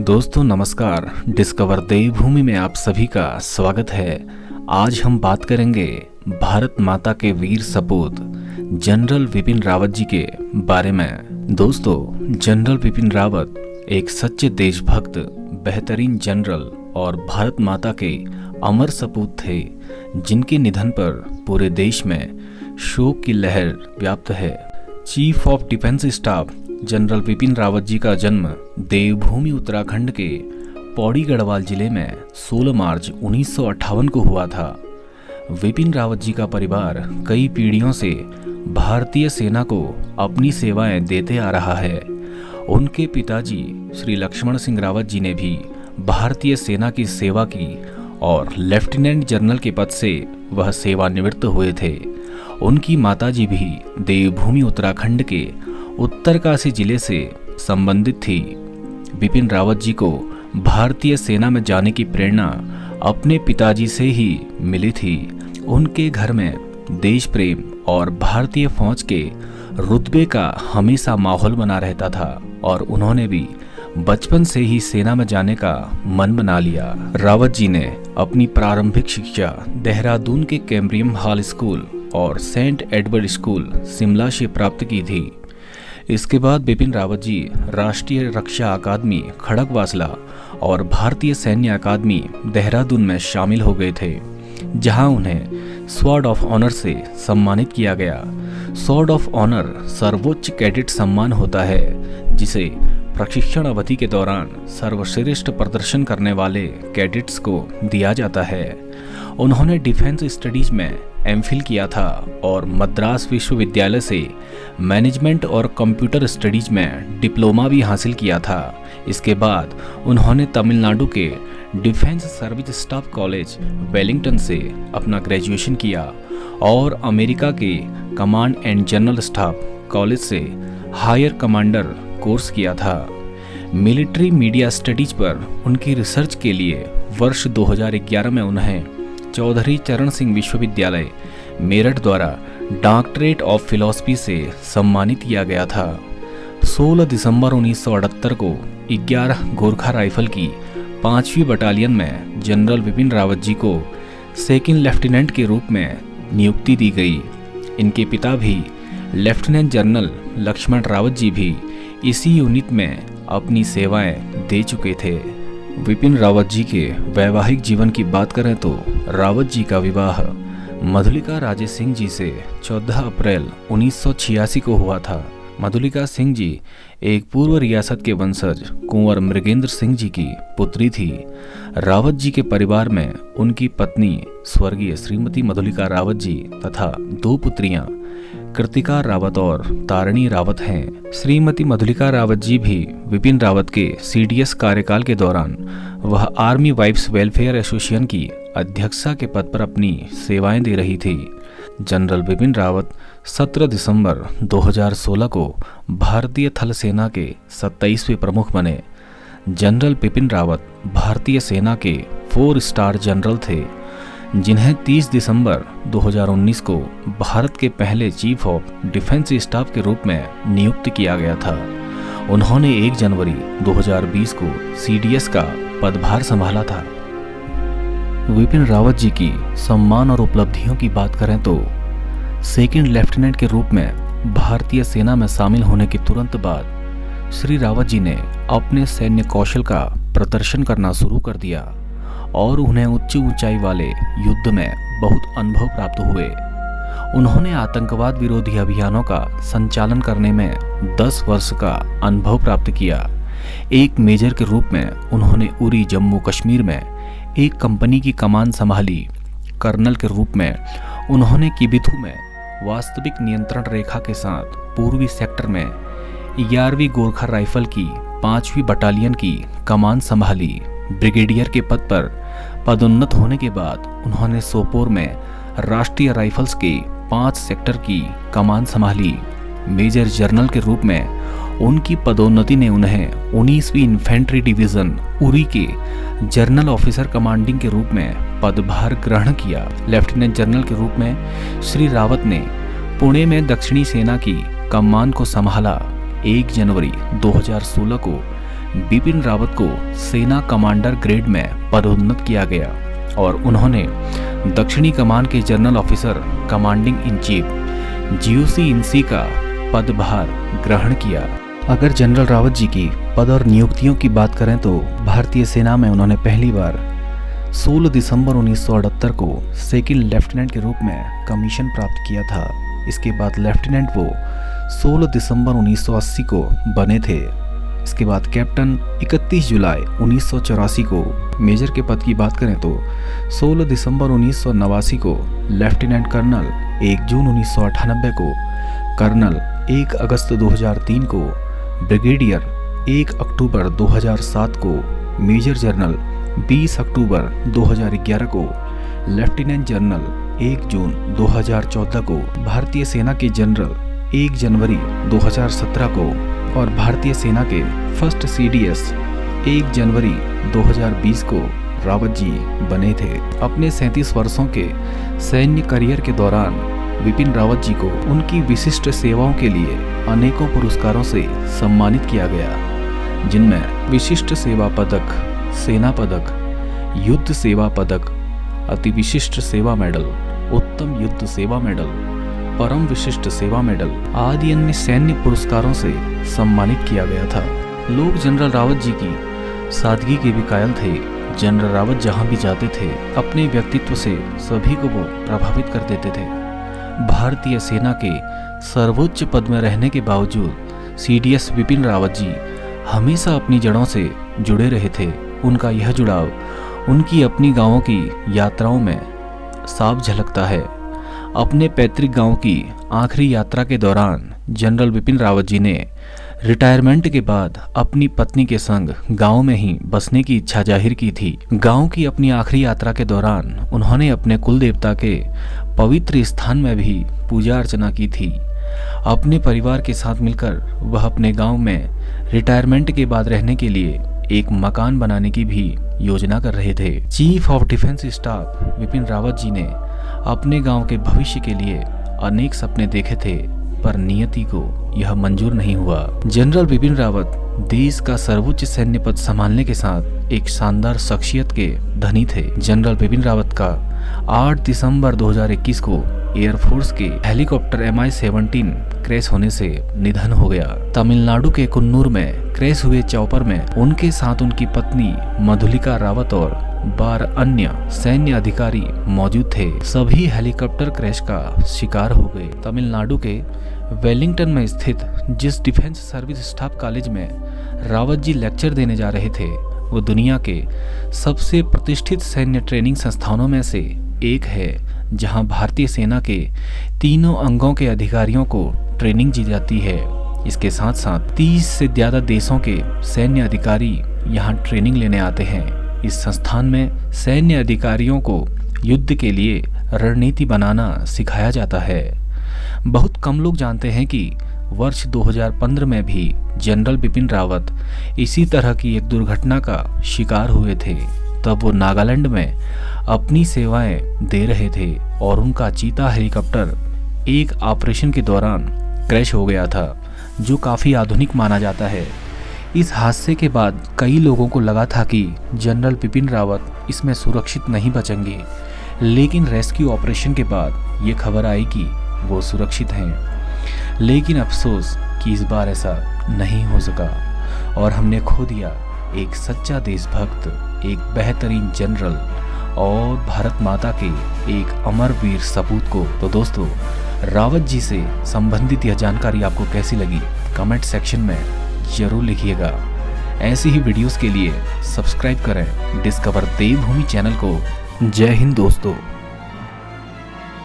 दोस्तों नमस्कार। डिस्कवर देवभूमि में आप सभी का स्वागत है। आज हम बात करेंगे भारत माता के वीर सपूत जनरल विपिन रावत जी के बारे में। दोस्तों, जनरल विपिन रावत एक सच्चे देशभक्त, बेहतरीन जनरल और भारत माता के अमर सपूत थे, जिनके निधन पर पूरे देश में शोक की लहर व्याप्त है। Chief of defence staff general Bipin Rawat ji का जन्म देवभूमि उत्तराखंड के पौड़ी गढ़वाल जिले में 16 मार्च 1958 को हुआ था। विपिन रावत जी का परिवार कई पीढ़ियों से भारतीय सेना को अपनी सेवाएं देते आ रहा है। उनके पिताजी श्री लक्ष्मण सिंह रावत जी ने भी भारतीय सेना की सेवा की और लेफ्टिनेंट जनरल के पद से वह सेवानिवृत्त हुए थे। उनकी माताजी भी देवभूमि उत्तराखंड के उत्तरकाशी जिले से संबंधित थी। विपिन रावत जी को भारतीय सेना में जाने की प्रेरणा अपने पिताजी से ही मिली थी। उनके घर में देश प्रेम और भारतीय फौज के रुतबे का हमेशा माहौल बना रहता था और उन्होंने भी बचपन से ही सेना में जाने का मन बना लिया। रावत जी ने अपनी प्रारंभिक शिक्षा देहरादून के कैम्ब्रियम हॉल स्कूल और सेंट एडवर्ड स्कूल शिमला से प्राप्त की थी। इसके बाद विपिन रावत जी राष्ट्रीय रक्षा अकादमी खड़गवासला और भारतीय सैन्य अकादमी देहरादून में शामिल हो गए थे, जहां उन्हें स्वॉर्ड ऑफ ऑनर से सम्मानित किया गया। स्वॉर्ड ऑफ ऑनर सर्वोच्च कैडेट सम्मान होता है, जिसे प्रशिक्षण अवधि के दौरान सर्वश्रेष्ठ प्रदर्शन करने वाले कैडेट्स को दिया जाता है। उन्होंने डिफेंस स्टडीज में एमफिल किया था और मद्रास विश्वविद्यालय से मैनेजमेंट और कंप्यूटर स्टडीज में डिप्लोमा भी हासिल किया था। इसके बाद उन्होंने तमिलनाडु के defence service staff college Wellington से अपना ग्रेजुएशन किया और अमेरिका के command and general staff college से हायर कमांडर कोर्स किया था। मिलिट्री मीडिया स्टडीज पर उनकी रिसर्च के लिए वर्ष 2011 में उन्हें चौधरी चरण सिंह विश्वविद्यालय मेरठ द्वारा डॉक्टरेट ऑफ फिलॉसफी से सम्मानित किया गया था। 16 दिसंबर 1978 को 11 गोरखा राइफल की 5वीं बटालियन में जनरल विपिन रावत जी को सेकंड लेफ्टिनेंट के रूप में नियुक्ति दी गई। इनके पिता भी लेफ्टिनेंट जनरल लक्ष्मण रावत जी भी इसी यूनिट में अपनी सेवाएं दे चुके थे। विपिन रावत जी के वैवाहिक जीवन की बात करें तो रावत जी का विवाह मधुलिका राजे सिंह जी से 14 अप्रैल 1986 को हुआ था। मधुलिका सिंह जी एक पूर्व रियासत के वंशज कुंवर मृगेंद्र सिंह जी की पुत्री थी। रावत जी के परिवार में उनकी पत्नी स्वर्गीय श्रीमती मधुलिका रावत जी तथा 2 पुत्रियां कृतिका रावत और तारिणी रावत हैं। श्रीमती मधुलिका रावत जी भी विपिन रावत के सीडीएस कार्यकाल के दौरान वह आर्मी वाइफ्स वेलफेयर एसोसिएशन की अध्यक्षा के पद पर अपनी सेवाएं दे रही थी। जनरल विपिन रावत 17 दिसंबर 2016 को भारतीय थल सेना के 27वें प्रमुख बने। जनरल विपिन रावत भारतीय सेना के 4 स्टार जनरल थे, जिन्हें 30 दिसंबर 2019 को भारत के पहले चीफ ऑफ डिफेंस स्टाफ के रूप में नियुक्त किया गया था। उन्होंने 1 जनवरी 2020 को सीडीएस का पदभार संभाला था। विपिन रावत जी की सम्मान और उपलब्धियों की बात करें तो सेकंड लेफ्टिनेंट के रूप में भारतीय सेना में शामिल होने के तुरंत बाद श्री रावत जी ने अपने सैन्य कौशल का प्रदर्शन करना शुरू कर दिया और उन्हें उच्च ऊंचाई वाले युद्ध में बहुत अनुभव प्राप्त हुए। उन्होंने आतंकवाद विरोधी अभियानों का संचालन करने में 10 वर्ष का अनुभव प्राप्त किया। एक मेजर के रूप में उन्होंने उरी जम्मू कश्मीर में एक कंपनी की कमान संभाली। कर्नल के रूप में उन्होंने किबिथू में वास्तविक नियंत्रण रेखा के साथ पूर्वी सेक्टर में 11वीं गोरखा राइफल की 5वीं बटालियन की कमान संभाली। ब्रिगेडियर के पद पर पदोन्नत होने के बाद उन्होंने सोपोर में राष्ट्रीय राइफल्स के 5 सेक्टर की कमान संभाली। मेजर जनरल के रूप में उनकी पदोन्नति ने उन्हें 19वीं इन्फेंट्री डिवीजन उरी के जनरल ऑफिसर कमांडिंग के रूप में पदभार ग्रहण किया। लेफ्टिनेंट जनरल के रूप में श्री रावत ने पुणे में दक्षिणी सेना की कमान को संभाला। 1 जनवरी 2016 को बिपिन रावत को सेना कमांडर ग्रेड में पदोन्नत किया गया और उन्होंने दक्षिणी कमान के general officer commanding in chief GOC-in-C का पदभार ग्रहण किया। अगर जनरल रावत जी की पद और नियुक्तियों की बात करें तो भारतीय सेना में उन्होंने पहली बार 16 दिसंबर 1978 को सेकंड लेफ्टिनेंट के रूप में कमीशन प्राप्त किया था। इसके बाद लेफ्टिनेंट वो 16 दिसंबर 1980 को बने थे। इसके बाद कैप्टन 31 जुलाई 1984 को मेजर के पद की बात करें तो 16 दिसंबर 1989 को लेफ्टिनेंट कर्नल, 1 जून 1998 को कर्नल, 1 अगस्त 2003 को ब्रिगेडियर, 1 अक्टूबर 2007 को मेजर जनरल, 20 अक्टूबर 2011 को लेफ्टिनेंट जनरल, 1 जून 2014 को भारतीय सेना के जनरल, 1 जनवरी 2017 को और भारतीय सेना के फर्स्ट CDS 1 जनवरी 2020 को रावत जी बने थे। अपने 37 वर्षों के सैन्य करियर के दौरान बिपिन रावत जी को उनकी विशिष्ट सेवाओं के लिए अनेकों पुरस्कारों से सम्मानित किया गया, जिनमें विशिष्ट सेवा पदक, सेना पदक, युद्ध सेवा पदक, अति विशिष्ट सेवा मेडल, उत्तम युद्ध सेवा मेडल, परम विशिष्ट सेवा मेडल आदि अन्य सैन्य पुरस्कारों से सम्मानित किया गया था। लोग जनरल रावत जी की सादगी के भी कायल थे। जनरल रावत जहां भी जाते थे अपने व्यक्तित्व से सभी को वो प्रभावित कर देते थे। भारतीय सेना के सर्वोच्च पद में रहने के बावजूद CDS बिपिन रावत जी हमेशा अपनी जड़ों से जुड़े रहे थे। उनका यह जुड़ाव उनकी अपनी गांवों की यात्राओं में साफ झलकता है। अपने पैतृक गांव की आखिरी यात्रा के दौरान जनरल बिपिन रावत जी ने रिटायरमेंट के बाद अपनी पत्नी के संग गांव में ही बसने की इच्छा जाहिर की थी। गांव की अपनी आखिरी यात्रा के दौरान उन्होंने अपने कुल देवता के पवित्र स्थान में भी पूजा अर्चना की थी। अपने परिवार के साथ मिलकर वह अपने गांव में रिटायरमेंट के बाद रहने के लिए एक मकान बनाने की भी योजना कर रहे थे। Chief of defence staff Bipin Rawat ji ने अपने गांव के भविष्य के लिए अनेक सपने देखे थे, पर नियति को यह मंजूर नहीं हुआ। जनरल बिपिन रावत देश का सर्वोच्च सैन्य पद संभालने के साथ एक शानदार शख्सियत के धनी थे। जनरल बिपिन रावत का 8 दिसंबर 2021 को एयरफोर्स के हेलीकॉप्टर MI-17 क्रैश होने से निधन हो गया। तमिलनाडु के कुन्नूर में क्रैश हुए चॉपर में उनके साथ उनकी पत्नी मधुलिका रावत और 12 अन्य सैन्य अधिकारी मौजूद थे। सभी हेलीकॉप्टर क्रैश का शिकार हो गए। तमिलनाडु के वेलिंगटन में स्थित जिस डिफेंस सर्विस स्टाफ कॉलेज में रावत जी लेक्चर देने जा रहे थे, वो दुनिया के सबसे प्रतिष्ठित सैन्य ट्रेनिंग संस्थानों में से एक है, जहां भारतीय सेना के तीनों अंगों के अधिकारियों को ट्रेनिंग दी जाती है। इसके साथ साथ 30 से ज्यादा देशों के सैन्य अधिकारी यहां ट्रेनिंग लेने आते हैं। इस संस्थान में सैन्य अधिकारियों को युद्ध के लिए रणनीति बनाना सिखाया जाता है। बहुत कम लोग जानते हैं कि वर्ष 2015 में भी जनरल बिपिन रावत इसी तरह की एक दुर्घटना का शिकार हुए थे। तब वो नागालैंड में अपनी सेवाएं दे रहे थे और उनका चीता हेलीकॉप्टर एक ऑपरेशन के दौरान क्रैश हो गया था, जो काफ़ी आधुनिक माना जाता है। इस हादसे के बाद कई लोगों को लगा था कि जनरल बिपिन रावत इसमें सुरक्षित नहीं बचेंगे, लेकिन रेस्क्यू ऑपरेशन के बाद ये खबर आई कि वो सुरक्षित हैं। लेकिन अफसोस कि इस बार ऐसा नहीं हो सका और हमने खो दिया एक सच्चा देशभक्त, एक बेहतरीन जनरल और भारत माता के एक अमर वीर सपूत को। तो दोस्तों, रावत जी से संबंधित यह जानकारी आपको कैसी लगी कमेंट सेक्शन में जरूर लिखिएगा। ऐसी ही वीडियोस के लिए सब्सक्राइब करें डिस्कवर देवभूमि चैनल को। जय हिंद दोस्तों।